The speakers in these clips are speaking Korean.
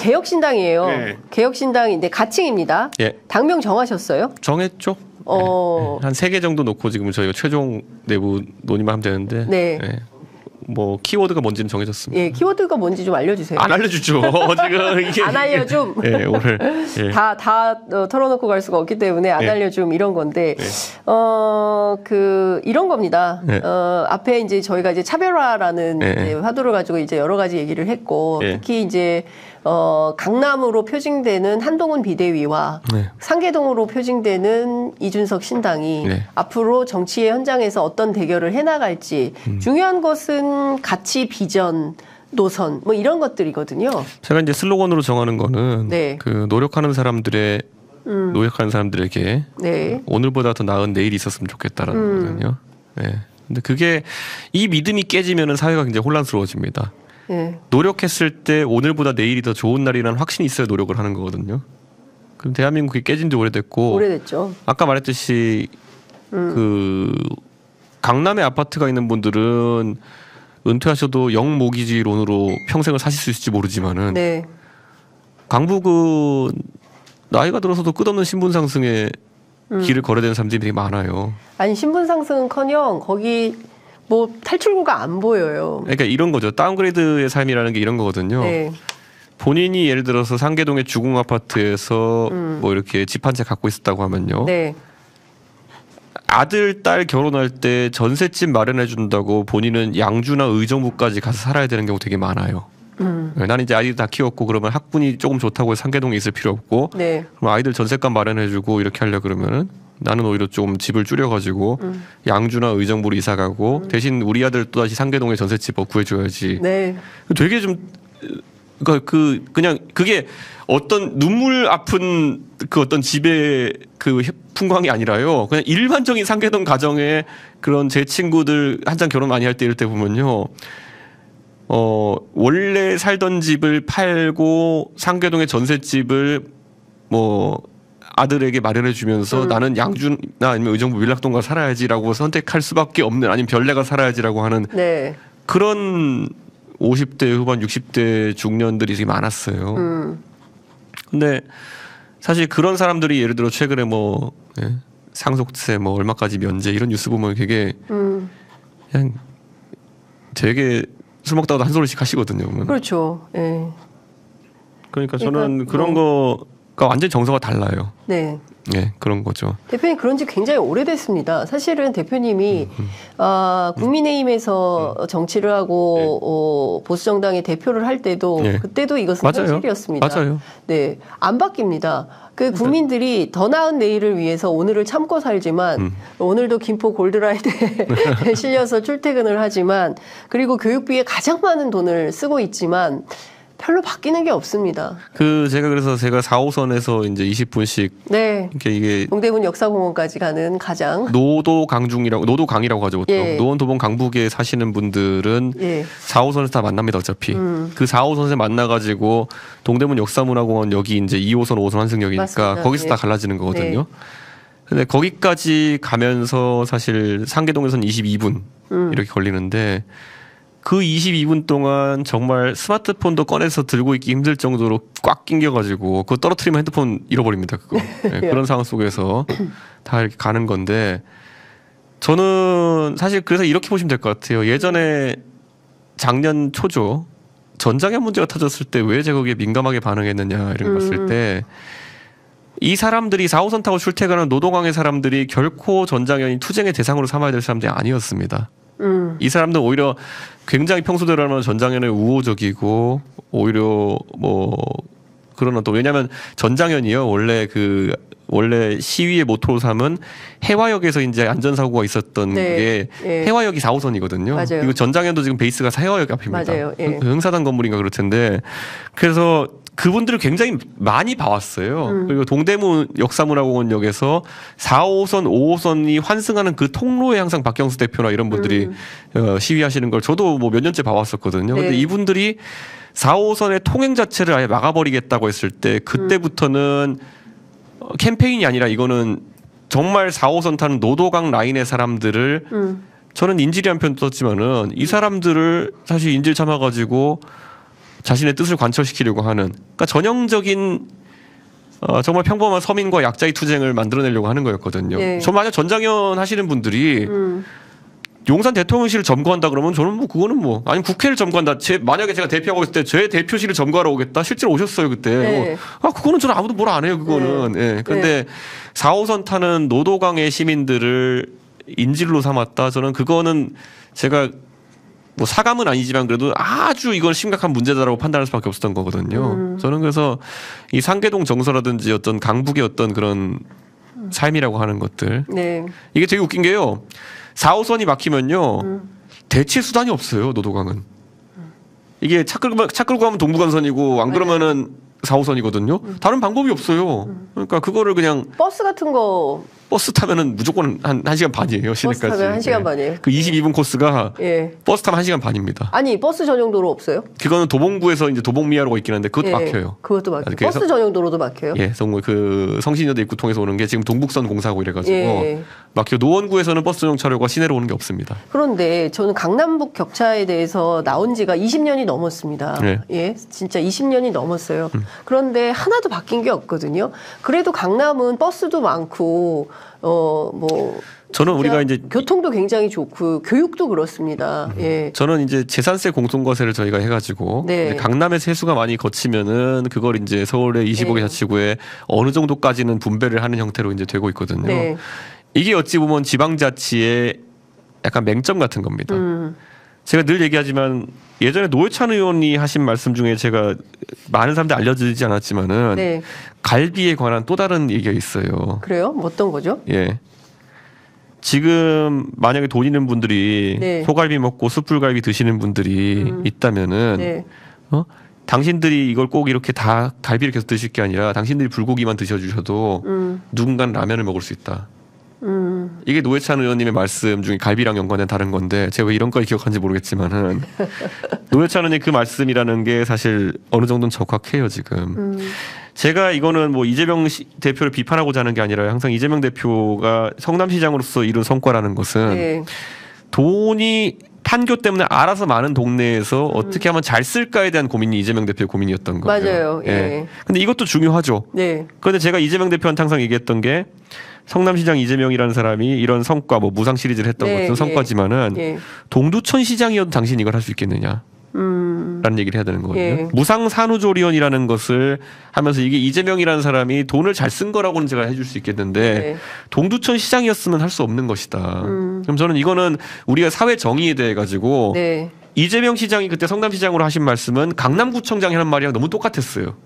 개혁신당이에요. 예. 개혁신당인데 가칭입니다. 예. 당명 정하셨어요? 정했죠. 한 3개 정도 놓고 지금 저희가 최종 내부 논의만 하면 되는데 네. 뭐 키워드가 뭔지는 정해졌습니다. 예, 키워드가 뭔지 좀 알려주세요. 안 알려주죠. 지금 이게 안 알려줌. 예, 오늘 다 털어놓고 갈 수가 없기 때문에 안 알려줌 이런 건데 이런 겁니다. 앞에 이제 저희가 이제 차별화라는 이제 화두를 가지고 이제 여러 가지 얘기를 했고 특히 이제 강남으로 표징되는 한동훈 비대위와 상계동으로 표징되는 이준석 신당이 앞으로 정치의 현장에서 어떤 대결을 해나갈지 중요한 것은 가치, 비전, 노선 뭐 이런 것들이거든요. 제가 이제 슬로건으로 정하는 거는 그 노력하는 사람들에게 오늘보다 더 나은 내일이 있었으면 좋겠다라는 거거든요. 근데 그게 이 믿음이 깨지면은 사회가 굉장히 혼란스러워집니다. 노력했을 때 오늘보다 내일이 더 좋은 날이라는 확신이 있어야 노력을 하는 거거든요. 그럼 대한민국이 깨진 지 오래됐고 아까 말했듯이 그 강남에 아파트가 있는 분들은 은퇴하셔도 영모기지론으로 평생을 사실 수 있을지 모르지만은 강북은 나이가 들어서도 끝없는 신분 상승에 길을 걸어야 되는 사람들이 되게 많아요. 아니 신분 상승은커녕 거기 뭐 탈출구가 안 보여요. 그러니까 이런 거죠. 다운그레이드의 삶이라는 게 이런 거거든요. 본인이 예를 들어서 상계동의 주공 아파트에서 뭐 이렇게 집 한 채 갖고 있었다고 하면요. 아들, 딸 결혼할 때 전셋집 마련해 준다고 본인은 양주나 의정부까지 가서 살아야 되는 경우 되게 많아요. 나는 이제 아이들 다 키웠고 그러면 학군이 조금 좋다고 해서 상계동에 있을 필요 없고 그럼 아이들 전셋값 마련해주고 이렇게 하려 그러면은 나는 오히려 좀 집을 줄여가지고 양주나 의정부로 이사가고 대신 우리 아들 또다시 상계동에 전셋집 구해줘야지. 되게 좀 그냥 그게 어떤 눈물 아픈 그 어떤 집의 그 풍광이 아니라요. 그냥 일반적인 상계동 가정에 그런 제 친구들 한창 결혼 많이 할 때 이럴 때 보면요. 원래 살던 집을 팔고 상계동의 전셋집을 뭐 아들에게 마련해 주면서 나는 양주나 아니면 의정부 밀락동가 살아야지라고 선택할 수밖에 없는 아니면 별내가 살아야지라고 하는 그런 50대 후반 60대 중년들이 되게 많았어요. 근데 사실 그런 사람들이 예를 들어 최근에 뭐 상속세 뭐 얼마까지 면제 이런 뉴스 보면 되게 그냥 되게 술 먹다가도 한 소리씩 하시거든요. 보면. 그렇죠. 그러니까 저는 그런 거가 완전히 정서가 달라요. 그런 거죠. 대표님 그런 지 굉장히 오래됐습니다. 사실은 대표님이 국민의힘에서 정치를 하고 보수정당의 대표를 할 때도 그때도 이것은 현실이었습니다. 안 바뀝니다. 그 국민들이 더 나은 내일을 위해서 오늘을 참고 살지만 오늘도 김포 골드라이드에 실려서 출퇴근을 하지만 그리고 교육비에 가장 많은 돈을 쓰고 있지만 별로 바뀌는 게 없습니다. 제가 그래서 4호선에서 이제 20분씩 이게 동대문 역사공원까지 가는 가장 노도강이라고 하죠. 노원 도봉 강북에 사시는 분들은 4호선에서 다 만납니다. 어차피 그 4호선에서 만나가지고 동대문 역사문화공원 여기 이제 2호선, 5호선 환승역이니까 맞습니다. 거기서 다 갈라지는 거거든요. 근데 거기까지 가면서 사실 상계동에서는 22분 이렇게 걸리는데. 그 22분 동안 정말 스마트폰도 꺼내서 들고 있기 힘들 정도로 꽉 낑겨가지고 그거 떨어뜨리면 핸드폰 잃어버립니다. 그거. 그런 상황 속에서 다 이렇게 가는 건데 저는 사실 그래서 이렇게 보시면 될 것 같아요. 예전에 작년 초죠. 전장현 문제가 터졌을 때 왜 제가 거기에 민감하게 반응했느냐 이런 거 봤을 때 이 사람들이 4호선 타고 출퇴근하는 노동항의 사람들이 결코 전장현이 투쟁의 대상으로 삼아야 될 사람들이 아니었습니다. 이 사람들 오히려 굉장히 평소대로라면 전장현에 우호적이고 오히려 뭐 그런 어떤 왜냐하면 전장현이요 원래 시위의 모토로 삼은 해화역에서 이제 안전사고가 있었던 게 해화역이 4호선이거든요. 그리고 전장현도 지금 베이스가 해화역 앞입니다. 흥사단 건물인가 그럴 텐데 그래서 그분들을 굉장히 많이 봐왔어요. 그리고 동대문 역사문화공원역에서 4호선, 5호선이 환승하는 그 통로에 항상 박경수 대표나 이런 분들이 시위하시는 걸 저도 뭐 몇 년째 봐왔었거든요. 근데 이분들이 4호선의 통행 자체를 아예 막아버리겠다고 했을 때 그때부터는 캠페인이 아니라 이거는 정말 4호선 타는 노도강 라인의 사람들을 저는 인질이란 표현도 썼지만은 이 사람들을 사실 인질 삼아가지고 자신의 뜻을 관철시키려고 하는 그러니까 전형적인 정말 평범한 서민과 약자의 투쟁을 만들어내려고 하는 거였거든요. 네. 저 만약 전장현 하시는 분들이 용산 대통령실을 점거한다 그러면 저는 뭐 그거는 뭐 아니면 국회를 점거한다. 만약에 제가 대표하고 있을 때 제 대표실을 점거하러 오겠다. 실제로 오셨어요 그때. 네. 그거는 저는 아무도 뭘 안 해요 그거는. 네. 예. 그런데 4호선 타는 노도강의 시민들을 인질로 삼았다. 저는 그거는 제가 뭐 사감은 아니지만 그래도 아주 이건 심각한 문제다라고 판단할 수밖에 없었던 거거든요. 저는 그래서 이 상계동 정서라든지 어떤 강북의 어떤 그런 삶이라고 하는 것들. 네. 이게 되게 웃긴 게요. 4호선이 막히면요. 대체 수단이 없어요. 노도강은. 이게 차 끌고 가면 동부간선이고 안 그러면은 4호선이거든요. 다른 방법이 없어요. 그러니까 그거를 그냥 버스 같은 거 버스 타면은 무조건 한 1시간 반이에요. 시내까지. 버스 타면 1시간 반이에요. 그 22분 코스가 예. 버스 타면 1시간 반입니다. 아니 버스 전용 도로 없어요? 그거는 도봉구에서 이제 도봉미아로가 있긴 한데 그것도 막혀요. 그것도 막혀요. 버스 전용 도로도 막혀요. 예, 그 성신여대 입구 통해서 오는 게 지금 동북선 공사하고 이래가지고 막혀. 노원구에서는 버스 전용 차로가 시내로 오는 게 없습니다. 그런데 저는 강남북 격차에 대해서 나온 지가 20년이 넘었습니다. 예, 진짜 20년이 넘었어요. 그런데 하나도 바뀐 게 없거든요. 그래도 강남은 버스도 많고 뭐 저는 우리가 이제 교통도 굉장히 좋고 교육도 그렇습니다. 예. 저는 이제 재산세 공송과세를 저희가 해가지고 강남에 세수가 많이 거치면은 그걸 이제 서울의 25개 자치구에 어느 정도까지는 분배를 하는 형태로 이제 되고 있거든요. 이게 어찌 보면 지방자치의 약간 맹점 같은 겁니다. 제가 늘 얘기하지만 예전에 노회찬 의원이 하신 말씀 중에 제가 많은 사람들 알려드리지 않았지만은 갈비에 관한 또 다른 얘기가 있어요. 그래요? 어떤 거죠? 예. 지금 만약에 돈 있는 분들이 소갈비 먹고 숯불갈비 드시는 분들이 있다면은 당신들이 이걸 꼭 이렇게 다 갈비를 계속 드실 게 아니라 당신들이 불고기만 드셔주셔도 누군가는 라면을 먹을 수 있다. 이게 노회찬 의원님의 말씀 중에 갈비랑 연관된 다른 건데 제가 왜 이런 걸 기억하는지 모르겠지만은 노회찬 의원님 그 말씀이라는 게 사실 어느 정도는 적확해요 지금. 제가 이거는 뭐 이재명 대표를 비판하고자 하는 게 아니라 항상 이재명 대표가 성남시장으로서 이룬 성과라는 것은 돈이 판교 때문에 알아서 많은 동네에서 어떻게 하면 잘 쓸까에 대한 고민이 이재명 대표의 고민이었던 거예요. 맞아요. 예. 근데 이것도 중요하죠. 그런데 제가 이재명 대표한테 항상 얘기했던 게 성남시장 이재명이라는 사람이 이런 성과 뭐 무상 시리즈를 했던 것은 성과지만은 동두천 시장이어도 당신 이걸 할 수 있겠느냐. 라는 얘기를 해야 되는 거거든요. 무상 산후조리원이라는 것을 하면서 이게 이재명이라는 사람이 돈을 잘 쓴 거라고는 제가 해줄 수 있겠는데 동두천 시장이었으면 할 수 없는 것이다. 그럼 저는 이거는 우리가 사회 정의에 대해 가지고 이재명 시장이 그때 성남시장으로 하신 말씀은 강남구청장이 하는 말이랑 너무 똑같았어요.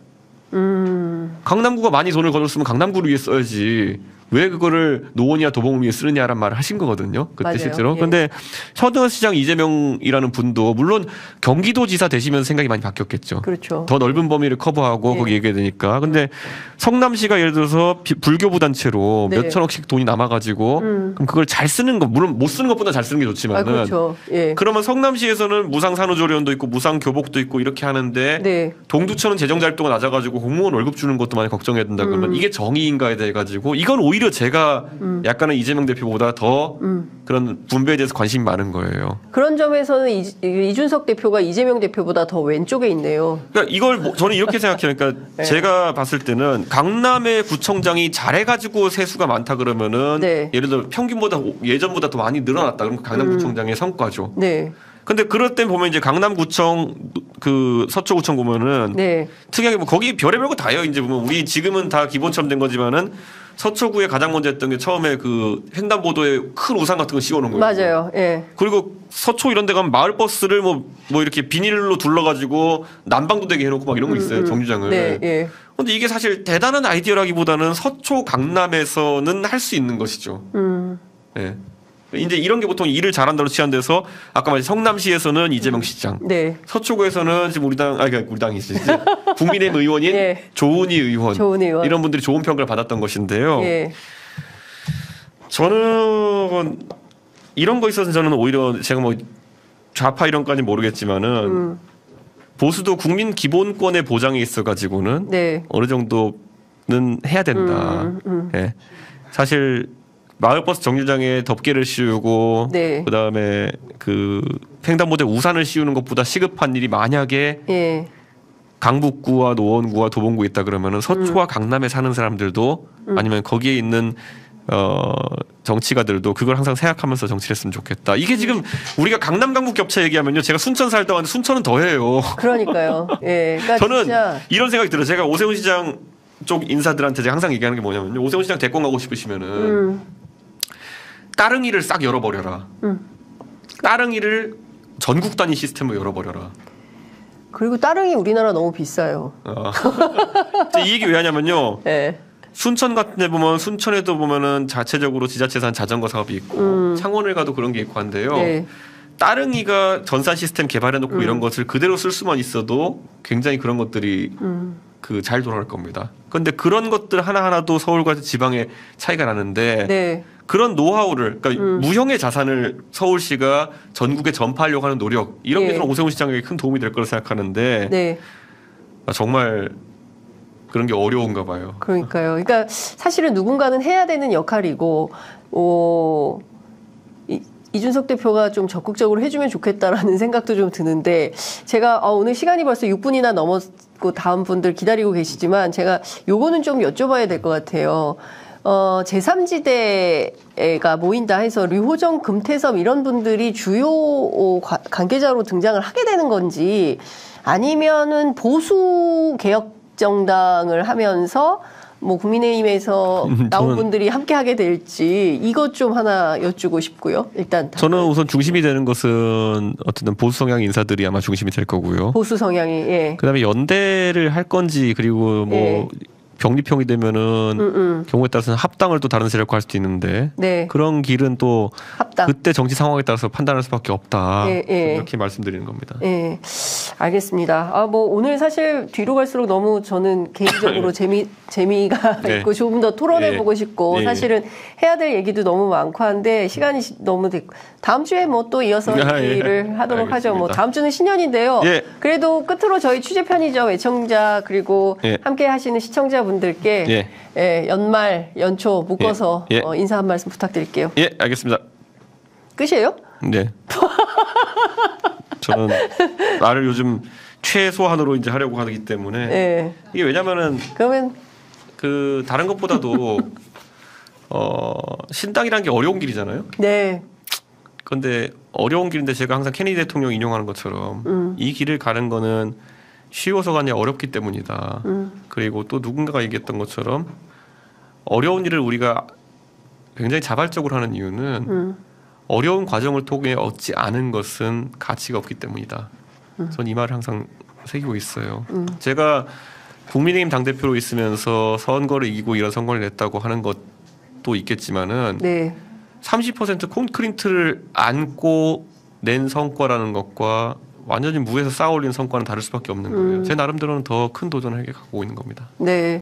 강남구가 많이 돈을 거뒀으면 강남구를 위해 써야지 왜 그거를 노원이야 도봉을 위해 쓰느냐라는 말을 하신 거거든요. 그때 맞아요. 실제로. 그런데 서대문시장 이재명이라는 분도 물론 경기도지사 되시면서 생각이 많이 바뀌었겠죠. 그렇죠. 더 넓은 범위를 커버하고 거기 얘기해야 되니까. 근데 성남시가 예를 들어서 불교부 단체로 몇 천억씩 돈이 남아가지고 그럼 그걸 잘 쓰는 거 물론 못 쓰는 것보다 잘 쓰는 게 좋지만은 그렇죠. 그러면 성남시에서는 무상 산후조리원도 있고 무상 교복도 있고 이렇게 하는데 동두천은 재정 자립도가 낮아가지고 공무원 월급 주는 것도 많이 걱정해야 된다 그러면 이게 정의인가에 대해 가지고 이건 오히려 제가 약간은 이재명 대표보다 더 그런 분배에 대해서 관심이 많은 거예요. 그런 점에서는 이준석 대표가 이재명 대표보다 더 왼쪽에 있네요. 그러니까 이걸 저는 이렇게 생각해요. 그러니까 제가 봤을 때는 강남의 구청장이 잘해가지고 세수가 많다 그러면은 예를 들어 평균보다 예전보다 더 많이 늘어났다. 그럼 강남구청장의 성과죠. 근데 그럴 때 보면 이제 강남구청 그 서초구청 보면은 특이하게 뭐 거기 별의별 거 다 해요. 이제 보면 우리 지금은 다 기본처럼 된 거지만은 서초구에 가장 먼저 했던 게 처음에 그 횡단보도에 큰 우산 같은 거 씌워놓은 거예요. 맞아요. 그리고 서초 이런 데 가면 마을 버스를 뭐 이렇게 비닐로 둘러가지고 난방도 되게 해놓고 막 이런 거 있어요. 정류장을. 근데 이게 사실 대단한 아이디어라기보다는 서초 강남에서는 할 수 있는 것이죠. 이제 이런 게 보통 일을 잘한다로 치환돼서 아까 말한 성남시에서는 이재명 시장, 서초구에서는 지금 우리 당이 있어요. 국민의힘 의원인 조은희 의원 이런 분들이 좋은 평가를 받았던 것인데요. 저는 이런 거 있어서 저는 오히려 제가 뭐 좌파 이런 까지 모르겠지만은 보수도 국민 기본권의 보장에 있어 가지고는 어느 정도는 해야 된다. 사실. 마을버스 정류장에 덮개를 씌우고 그다음에 그 횡단보도에 우산을 씌우는 것보다 시급한 일이 만약에 강북구와 노원구와 도봉구에 있다 그러면은 서초와 강남에 사는 사람들도 아니면 거기에 있는 정치가들도 그걸 항상 생각하면서 정치를 했으면 좋겠다. 이게 지금 우리가 강남 강북 격차 얘기하면요, 제가 순천 살다 왔는데 순천은 더해요. 그러니까요. 예, 그러니까 저는 진짜 이런 생각이 들어요. 제가 오세훈 시장 쪽 인사들한테 제가 항상 얘기하는 게 뭐냐면요, 오세훈 시장 대권 가고 싶으시면은 따릉이를 싹 열어버려라. 따릉이를 전국 단위 시스템으로 열어버려라. 그리고 따릉이 우리나라 너무 비싸요. 이 얘기 왜 하냐면요. 네. 순천 같은 데 보면 순천에도 보면은 자체적으로 지자체산 자전거 사업이 있고 창원을 가도 그런 게 있고 한데요. 네. 따릉이가 전산 시스템 개발해 놓고 이런 것을 그대로 쓸 수만 있어도 굉장히 그런 것들이 그 잘 돌아갈 겁니다. 그런데 그런 것들 하나하나도 서울과 지방의 차이가 나는데 네. 그런 노하우를, 그러니까 무형의 자산을 서울시가 전국에 전파하려고 하는 노력, 이런 게 저는 오세훈 시장에게 큰 도움이 될 거라 생각하는데 네. 정말 그런 게 어려운가 봐요. 그러니까요. 그러니까 사실은 누군가는 해야 되는 역할이고 이준석 대표가 좀 적극적으로 해주면 좋겠다라는 생각도 좀 드는데, 제가 오늘 시간이 벌써 6분이나 넘었고 다음 분들 기다리고 계시지만 제가 요거는 좀 여쭤봐야 될 것 같아요. 제3지대가 모인다 해서 류호정, 금태섭 이런 분들이 주요 관계자로 등장을 하게 되는 건지, 아니면은 보수 개혁 정당을 하면서 뭐 국민의힘에서 나온 분들이 함께 하게 될지, 이것 좀 하나 여쭈고 싶고요. 일단 저는 우선 중심이 되는 것은 어쨌든 보수 성향 인사들이 아마 중심이 될 거고요. 보수 성향이. 예. 그다음에 연대를 할 건지, 그리고 뭐 예. 병립형이 되면은 경우에 따라서는 합당을 또 다른 세력과 할 수도 있는데 네. 그런 길은 또 합당. 그때 정치 상황에 따라서 판단할 수밖에 없다. 예, 예. 이렇게 말씀드리는 겁니다. 예, 알겠습니다. 뭐 오늘 사실 뒤로 갈수록 너무 저는 개인적으로 재미가 네. 있고 조금 더 토론해보고 싶고 사실은 해야 될 얘기도 너무 많고 한데 시간이 너무 됐고, 다음 주에 뭐 또 이어서 얘기를 하도록 알겠습니다. 하죠. 뭐 다음 주는 신년인데요. 예. 그래도 끝으로 저희 취재편이죠. 애청자 그리고 함께 하시는 시청자분들께 연말 연초 묶어서 인사 한 말씀 부탁드릴게요. 예, 알겠습니다. 끝이에요? 네. 저는 나를 요즘 최소한으로 이제 하려고 하기 때문에 이게 왜냐면은 그러면 그 다른 것보다도 신당이라는 게 어려운 길이잖아요. 네. 그런데 어려운 길인데 제가 항상 케네디 대통령 인용하는 것처럼 이 길을 가는 거는 쉬워서가 아니라 어렵기 때문이다. 그리고 또 누군가가 얘기했던 것처럼 어려운 일을 우리가 굉장히 자발적으로 하는 이유는 어려운 과정을 통해 얻지 않은 것은 가치가 없기 때문이다. 전 이 말을 항상 새기고 있어요. 제가 국민의힘 당대표로 있으면서 선거를 이기고 이런 선거를 냈다고 하는 것도 있겠지만은 네. 30% 콘크리트를 안고 낸 성과라는 것과 완전히 무에서 쌓아 올린 성과는 다를 수밖에 없는 거예요. 제 나름대로는 더 큰 도전을 가고 있는 겁니다. 네.